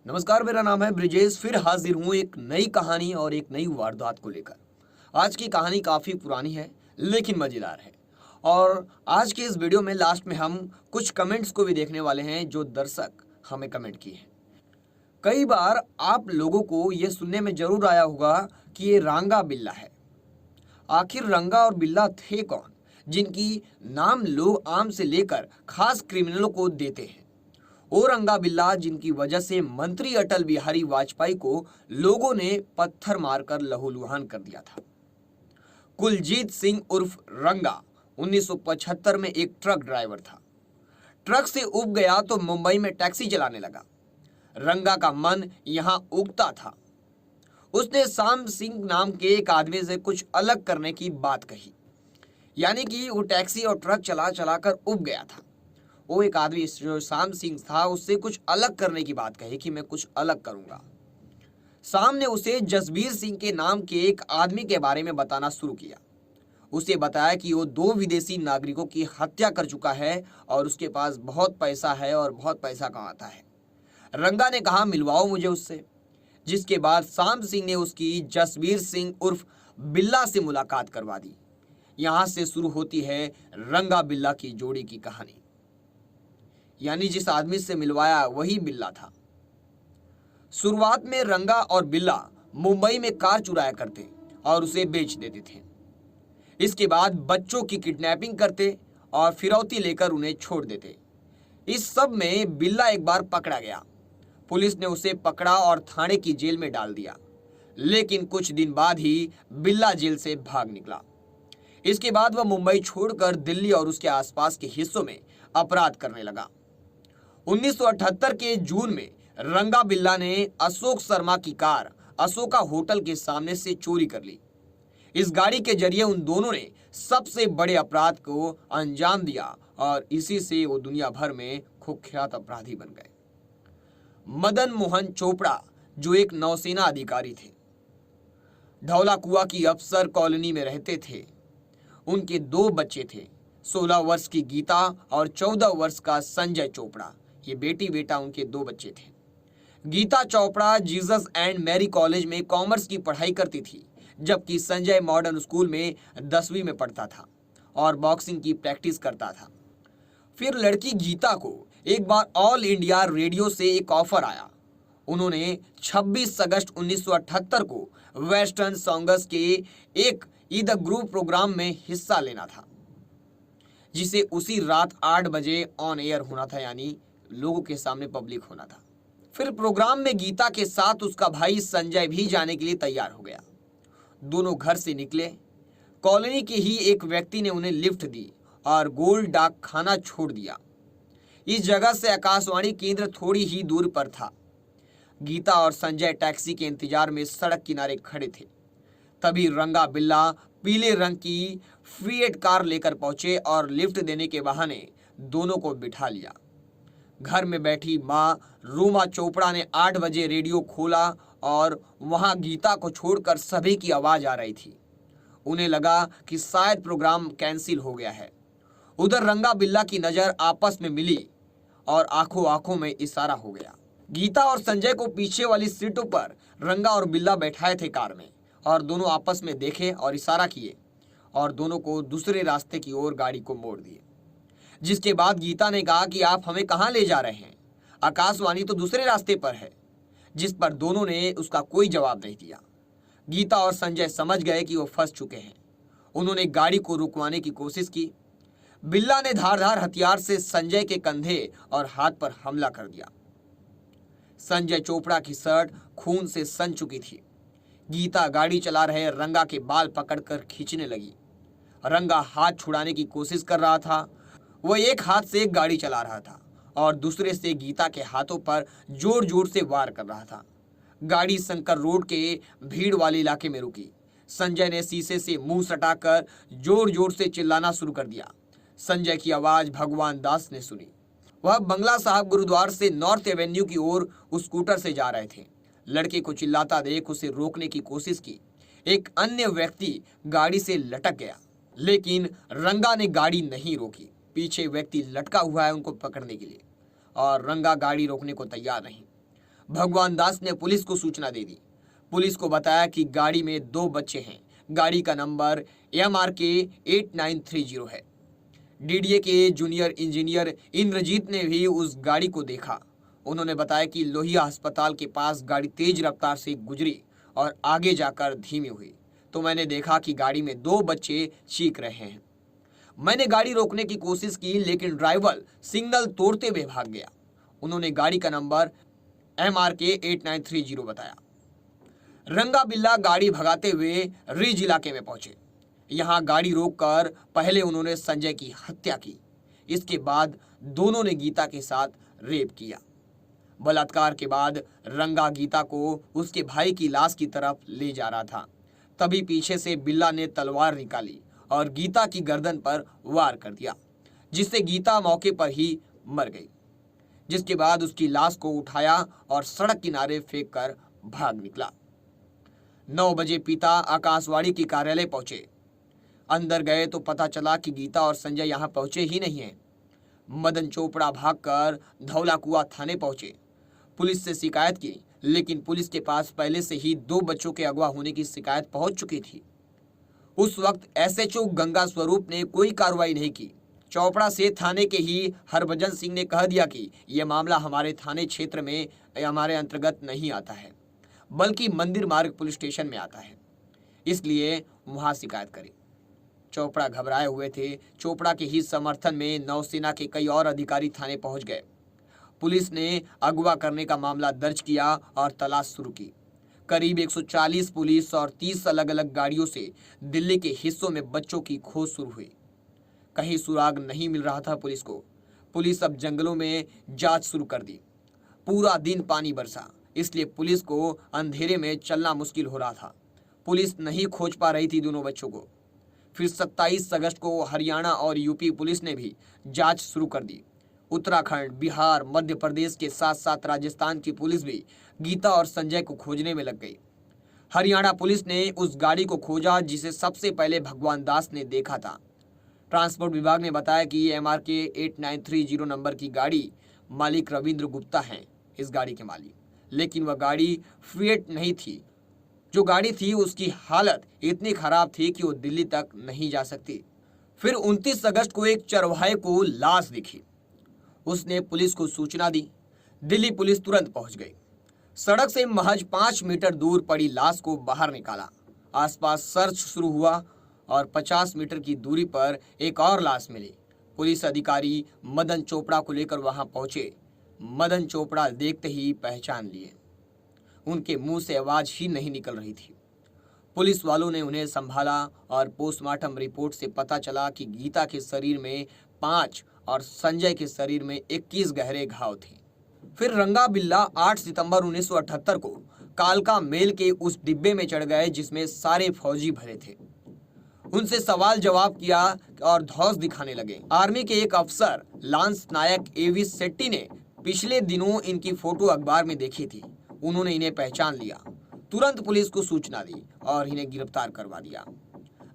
नमस्कार, मेरा नाम है ब्रिजेश। फिर हाजिर हूँ एक नई कहानी और एक नई वारदात को लेकर। आज की कहानी काफ़ी पुरानी है लेकिन मज़ेदार है। और आज के इस वीडियो में लास्ट में हम कुछ कमेंट्स को भी देखने वाले हैं जो दर्शक हमें कमेंट किए हैं। कई बार आप लोगों को ये सुनने में ज़रूर आया होगा कि ये रंगा बिल्ला है। आखिर रंगा और बिल्ला थे कौन, जिनकी नाम लोग आम से लेकर खास क्रिमिनलों को देते हैं। ओ रंगा बिल्ला जिनकी वजह से मंत्री अटल बिहारी वाजपेयी को लोगों ने पत्थर मारकर लहूलुहान कर दिया था। कुलजीत सिंह उर्फ रंगा 1975 में एक ट्रक ड्राइवर था। ट्रक से उब गया तो मुंबई में टैक्सी चलाने लगा। रंगा का मन यहां उगता था। उसने शाम सिंह नाम के एक आदमी से कुछ अलग करने की बात कही, यानी कि वो टैक्सी और ट्रक चला चलाकर उब गया था। वो एक आदमी जो शाम सिंह था उससे कुछ अलग करने की बात कही कि मैं कुछ अलग करूंगा। शाम ने उसे जसबीर सिंह के नाम के एक आदमी के बारे में बताना शुरू किया। उसे बताया कि वो 2 विदेशी नागरिकों की हत्या कर चुका है और उसके पास बहुत पैसा है और बहुत पैसा कमाता है। रंगा ने कहा, मिलवाओ मुझे उससे। जिसके बाद शाम सिंह ने उसकी जसबीर सिंह उर्फ बिल्ला से मुलाकात करवा दी। यहां से शुरू होती है रंगा बिल्ला की जोड़ी की कहानी। यानी जिस आदमी से मिलवाया वही बिल्ला था। शुरुआत में रंगा और बिल्ला मुंबई में कार चुराया करते और उसे बेच देते थे। इसके बाद बच्चों की किडनैपिंग करते और फिरौती लेकर उन्हें छोड़ देते। इस सब में बिल्ला एक बार पकड़ा गया। पुलिस ने उसे पकड़ा और थाने की जेल में डाल दिया। लेकिन कुछ दिन बाद ही बिल्ला जेल से भाग निकला। इसके बाद वह मुंबई छोड़कर दिल्ली और उसके आसपास के हिस्सों में अपराध करने लगा। 1978 के जून में रंगा बिल्ला ने अशोक शर्मा की कार अशोका होटल के सामने से चोरी कर ली। इस गाड़ी के जरिए उन दोनों ने सबसे बड़े अपराध को अंजाम दिया और इसी से वो दुनिया भर में कुख्यात अपराधी बन गए। मदन मोहन चोपड़ा जो एक नौसेना अधिकारी थे, ढौला कुआ की अफसर कॉलोनी में रहते थे। उनके 2 बच्चे थे, 16 वर्ष की गीता और 14 वर्ष का संजय चोपड़ा। ये बेटी बेटा उनके 2 बच्चे थे। Geeta Chopra Jesus and Mary College में कॉमर्स की पढ़ाई करती थी, जबकि संजय मॉडर्न स्कूल में 10वीं में पढ़ता था और बॉक्सिंग की प्रैक्टिस करता था। फिर लड़की गीता को एक बार ऑल इंडिया रेडियो से एक ऑफर आया। उन्होंने 26 अगस्त 1978 को वेस्टर्न सॉन्ग्स के एक ईद ग्रुप प्रोग्राम में हिस्सा लेना था, जिसे उसी रात 8 बजे ऑन एयर होना था, यानी लोगों के सामने पब्लिक होना था। फिर प्रोग्राम में गीता के साथ उसका भाई संजय भी जाने के लिए तैयार हो गया। दोनों घर से निकले। कॉलोनी के ही एक व्यक्ति ने उन्हें लिफ्ट दी और गोल्ड डाक खाना छोड़ दिया। इस जगह से आकाशवाणी केंद्र थोड़ी ही दूर पर था। गीता और संजय टैक्सी के इंतजार में सड़क किनारे खड़े थे। तभी रंगा बिल्ला पीले रंग की फिएट कार लेकर पहुंचे और लिफ्ट देने के बहाने दोनों को बिठा लिया। घर में बैठी मां रूमा चोपड़ा ने 8 बजे रेडियो खोला और वहां गीता को छोड़कर सभी की आवाज आ रही थी। उन्हें लगा कि शायद प्रोग्राम कैंसिल हो गया है। उधर रंगा बिल्ला की नजर आपस में मिली और आंखों आंखों में इशारा हो गया। गीता और संजय को पीछे वाली सीटों पर रंगा और बिल्ला बैठाए थे कार में, और दोनों आपस में देखे और इशारा किए और दोनों को दूसरे रास्ते की ओर गाड़ी को मोड़ दिए। जिसके बाद गीता ने कहा कि आप हमें कहां ले जा रहे हैं, आकाशवाणी तो दूसरे रास्ते पर है। जिस पर दोनों ने उसका कोई जवाब नहीं दिया। गीता और संजय समझ गए कि वो फंस चुके हैं। उन्होंने गाड़ी को रुकवाने की कोशिश की। बिल्ला ने धारदार हथियार से संजय के कंधे और हाथ पर हमला कर दिया। संजय चोपड़ा की शर्ट खून से सन चुकी थी। गीता गाड़ी चला रहे रंगा के बाल पकड़कर खींचने लगी। रंगा हाथ छुड़ाने की कोशिश कर रहा था। वह एक हाथ से गाड़ी चला रहा था और दूसरे से गीता के हाथों पर जोर जोर से वार कर रहा था। गाड़ी शंकर रोड के भीड़ वाले इलाके में रुकी। संजय ने शीशे से मुंह सटाकर जोर जोर से चिल्लाना शुरू कर दिया। संजय की आवाज भगवान दास ने सुनी। वह बंगला साहब गुरुद्वार से नॉर्थ एवेन्यू की ओर उस स्कूटर से जा रहे थे। लड़के को चिल्लाता देख उसे रोकने की कोशिश की। एक अन्य व्यक्ति गाड़ी से लटक गया, लेकिन रंगा ने गाड़ी नहीं रोकी। पीछे व्यक्ति लटका हुआ है उनको पकड़ने के लिए, और रंगा गाड़ी रोकने को तैयार नहीं। भगवान दास ने पुलिस को सूचना दे दी। पुलिस को बताया कि गाड़ी में 2 बच्चे हैं। गाड़ी का नंबर MRK 8930 है। DDA के जूनियर इंजीनियर इंद्रजीत ने भी उस गाड़ी को देखा। उन्होंने बताया कि लोहिया अस्पताल के पास गाड़ी तेज रफ्तार से गुजरी और आगे जाकर धीमी हुई तो मैंने देखा कि गाड़ी में 2 बच्चे चीख रहे हैं। मैंने गाड़ी रोकने की कोशिश की लेकिन ड्राइवर सिग्नल तोड़ते हुए भाग गया। उन्होंने गाड़ी का नंबर MRK 8930 बताया। रंगा बिल्ला गाड़ी भगाते हुए रिज इलाके में पहुंचे। यहां गाड़ी रोककर पहले उन्होंने संजय की हत्या की। इसके बाद दोनों ने गीता के साथ रेप किया। बलात्कार के बाद रंगा गीता को उसके भाई की लाश की तरफ ले जा रहा था। तभी पीछे से बिल्ला ने तलवार निकाली और गीता की गर्दन पर वार कर दिया, जिससे गीता मौके पर ही मर गई। जिसके बाद उसकी लाश को उठाया और सड़क किनारे फेंक कर भाग निकला। 9 बजे पिता आकाशवाणी की कार्यालय पहुंचे। अंदर गए तो पता चला कि गीता और संजय यहां पहुंचे ही नहीं हैं। मदन चोपड़ा भागकर धौलाकुआ थाने पहुंचे। पुलिस से शिकायत की लेकिन पुलिस के पास पहले से ही 2 बच्चों के अगवा होने की शिकायत पहुंच चुकी थी। उस वक्त SHO गंगा स्वरूप ने कोई कार्रवाई नहीं की। चोपड़ा से थाने के ही हरभजन सिंह ने कह दिया कि यह मामला हमारे थाने क्षेत्र में हमारे अंतर्गत नहीं आता है, बल्कि मंदिर मार्ग पुलिस स्टेशन में आता है, इसलिए वहां शिकायत करें। चोपड़ा घबराए हुए थे। चोपड़ा के ही समर्थन में नौसेना के कई और अधिकारी थाने पहुंच गए। पुलिस ने अगवा करने का मामला दर्ज किया और तलाश शुरू की। करीब 140 पुलिस और 30 अलग अलग गाड़ियों से दिल्ली के हिस्सों में बच्चों की खोज शुरू हुई। कहीं सुराग नहीं मिल रहा था पुलिस को। पुलिस अब जंगलों में जांच शुरू कर दी। पूरा दिन पानी बरसा, इसलिए पुलिस को अंधेरे में चलना मुश्किल हो रहा था। पुलिस नहीं खोज पा रही थी दोनों बच्चों को। फिर 27 अगस्त को हरियाणा और यूपी पुलिस ने भी जांच शुरू कर दी। उत्तराखंड, बिहार, मध्य प्रदेश के साथ साथ राजस्थान की पुलिस भी गीता और संजय को खोजने में लग गई। हरियाणा पुलिस ने उस गाड़ी को खोजा जिसे सबसे पहले भगवान दास ने देखा था। ट्रांसपोर्ट विभाग ने बताया कि MRK 8930 नंबर की गाड़ी मालिक रविंद्र गुप्ता हैं, इस गाड़ी के मालिक। लेकिन वह गाड़ी फिएट नहीं थी। जो गाड़ी थी उसकी हालत इतनी खराब थी कि वो दिल्ली तक नहीं जा सकती। फिर 29 अगस्त को एक चरवाहे को लाश दिखी। उसने पुलिस को सूचना दी। दिल्ली पुलिस तुरंत पहुंच गई। सड़क से महज 5 मीटर दूर पड़ी लाश को बाहर निकाला। आसपास सर्च शुरू हुआ और 50 मीटर की दूरी पर एक और लाश मिली। पुलिस अधिकारी मदन चोपड़ा को लेकर वहां पहुंचे। मदन चोपड़ा देखते ही पहचान लिए। उनके मुंह से आवाज ही नहीं निकल रही थी। पुलिस वालों ने उन्हें संभाला और पोस्टमार्टम रिपोर्ट से पता चला कि गीता के शरीर में 5 और संजय के शरीर में 21 गहरे घाव थे। फिर रंगा बिल्ला 8 सितंबर 1978 को कालका मेल के उस डिब्बे में चढ़ गए जिसमें सारे फौजी भरे थे। उनसे सवाल जवाब किया और धौंस दिखाने लगे। आर्मी के एक अफसर लांस नायक AV शेट्टी ने पिछले दिनों इनकी फोटो अखबार में देखी थी। उन्होंने इन्हें पहचान लिया, तुरंत पुलिस को सूचना दी और इन्हें गिरफ्तार करवा दिया।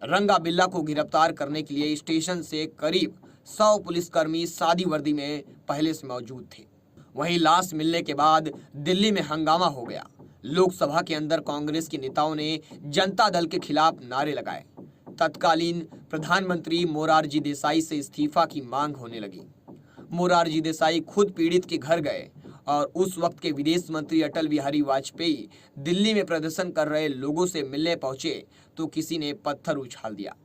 रंगा बिल्ला को गिरफ्तार करने के लिए स्टेशन से करीब 100 पुलिसकर्मी सादी वर्दी में पहले से मौजूद थे। वहीं लाश मिलने के बाद दिल्ली में हंगामा हो गया। लोकसभा के अंदर कांग्रेस के नेताओं ने जनता दल के खिलाफ नारे लगाए। तत्कालीन प्रधानमंत्री मोरारजी देसाई से इस्तीफा की मांग होने लगी। मोरारजी देसाई खुद पीड़ित के घर गए और उस वक्त के विदेश मंत्री अटल बिहारी वाजपेयी दिल्ली में प्रदर्शन कर रहे लोगों से मिलने पहुंचे तो किसी ने पत्थर उछाल दिया।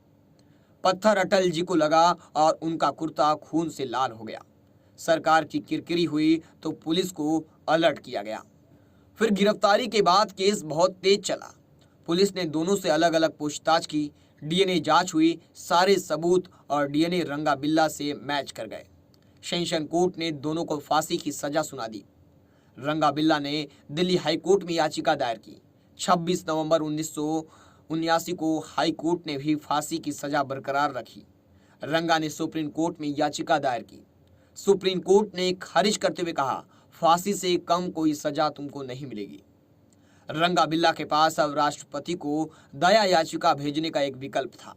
पत्थर अटल जी को लगा और उनका कुर्ता खून से लाल हो गया। सरकार की किरकिरी हुई तो पुलिस को अलर्ट किया गया। फिर गिरफ्तारी के बाद केस बहुत तेज चला। पुलिस ने दोनों से अलग अलग पूछताछ की। DNA जांच हुई। सारे सबूत और DNA रंगा बिल्ला से मैच कर गए। सेशन कोर्ट ने दोनों को फांसी की सजा सुना दी। रंगा बिल्ला ने दिल्ली हाई कोर्ट में याचिका दायर की। 26 नवंबर 1979 को हाई कोर्ट ने भी फांसी की सजा बरकरार रखी। रंगा ने सुप्रीम कोर्ट में याचिका दायर की। सुप्रीम कोर्ट ने खारिज करते हुए कहा, फांसी से कम कोई सजा तुमको नहीं मिलेगी। रंगा बिल्ला के पास अब राष्ट्रपति को दया याचिका भेजने का एक विकल्प था,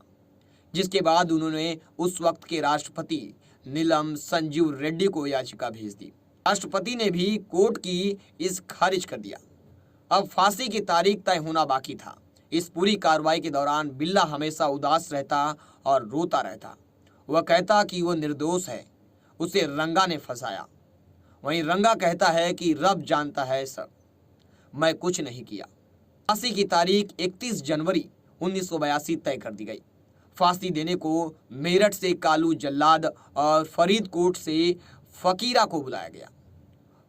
जिसके बाद उन्होंने उस वक्त के राष्ट्रपति नीलम संजीव रेड्डी को याचिका भेज दी। राष्ट्रपति ने भी कोर्ट की इस खारिज कर दिया। अब फांसी की तारीख तय होना बाकी था। इस पूरी कार्रवाई के दौरान बिल्ला हमेशा उदास रहता और रोता रहता। वह कहता कि वो निर्दोष है, उसे रंगा ने फंसाया। वहीं रंगा कहता है कि रब जानता है सब, मैं कुछ नहीं किया। फांसी की तारीख 31 जनवरी 1982 तय कर दी गई। फांसी देने को मेरठ से कालू जल्लाद और फरीदकोट से फकीरा को बुलाया गया।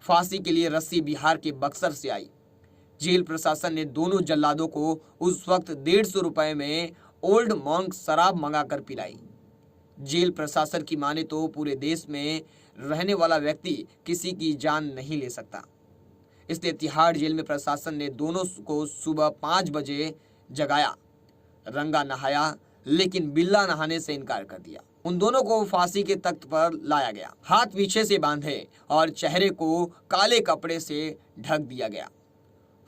फांसी के लिए रस्सी बिहार के बक्सर से आई। जेल प्रशासन ने दोनों जल्लादों को उस वक्त 150 रुपए में ओल्ड मॉन्क शराब मंगाकर पिलाई। जेल प्रशासन की माने तो पूरे देश में रहने वाला व्यक्ति किसी की जान नहीं ले सकता, इसलिए तिहाड़ जेल में प्रशासन ने दोनों को सुबह 5 बजे जगाया। रंगा नहाया, लेकिन बिल्ला नहाने से इनकार कर दिया। उन दोनों को फांसी के तख्त पर लाया गया। हाथ पीछे से बांधे और चेहरे को काले कपड़े से ढक दिया गया।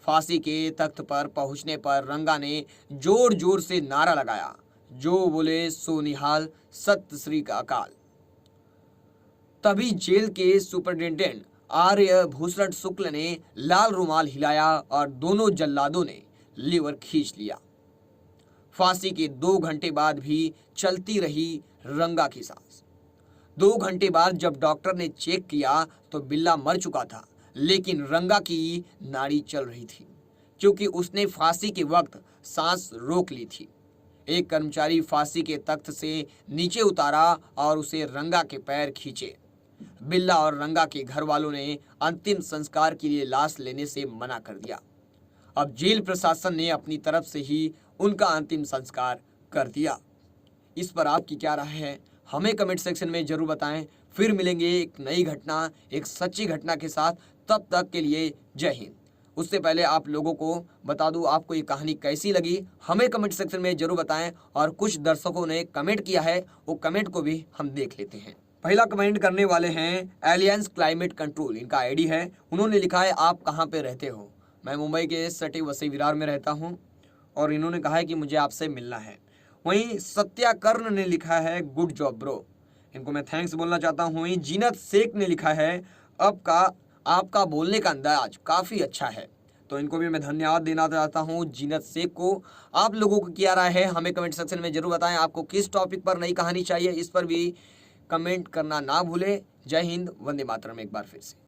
फांसी के तख्त पर पहुंचने पर रंगा ने जोर जोर से नारा लगाया, जो बोले सो निहाल, सत श्री अकाल। तभी जेल के सुपरिटेंडेंट आर्य भूषण शुक्ल ने लाल रुमाल हिलाया और दोनों जल्लादों ने लीवर खींच लिया। फांसी के 2 घंटे बाद भी चलती रही रंगा की सांस। 2 घंटे बाद जब डॉक्टर ने चेक किया तो बिल्ला मर चुका था, लेकिन रंगा की नाड़ी चल रही थी, क्योंकि उसने फांसी के वक्त सांस रोक ली थी। एक कर्मचारी फांसी के तख्त से नीचे उतारा और उसे रंगा के पैर खींचे। बिल्ला और रंगा के घर वालों ने अंतिम संस्कार के लिए लाश लेने से मना कर दिया। अब जेल प्रशासन ने अपनी तरफ से ही उनका अंतिम संस्कार कर दिया। इस पर आपकी क्या राय है, हमें कमेंट सेक्शन में जरूर बताएं। फिर मिलेंगे एक नई घटना, एक सच्ची घटना के साथ। तब तक के लिए जय हिंद। उससे पहले आप लोगों को बता दूं, आपको ये कहानी कैसी लगी हमें कमेंट सेक्शन में जरूर बताएं। और कुछ दर्शकों ने कमेंट किया है, वो कमेंट को भी हम देख लेते हैं। पहला कमेंट करने वाले हैं एलियंस क्लाइमेट कंट्रोल, इनका आईडी है। उन्होंने लिखा है, आप कहाँ पे रहते हो? मैं मुंबई के सटी वसई विरार में रहता हूँ और इन्होंने कहा है कि मुझे आपसे मिलना है। वहीं सत्याकर्ण ने लिखा है, गुड जॉब ब्रो, इनको मैं थैंक्स बोलना चाहता हूँ। वहीं जीनत शेख ने लिखा है, आपका बोलने का अंदाज काफ़ी अच्छा है, तो इनको भी मैं धन्यवाद देना चाहता हूँ जीनत शेख को। आप लोगों को क्या राय है हमें कमेंट सेक्शन में जरूर बताएं। आपको किस टॉपिक पर नई कहानी चाहिए, इस पर भी कमेंट करना ना भूलें। जय हिंद, वंदे मातरम एक बार फिर से।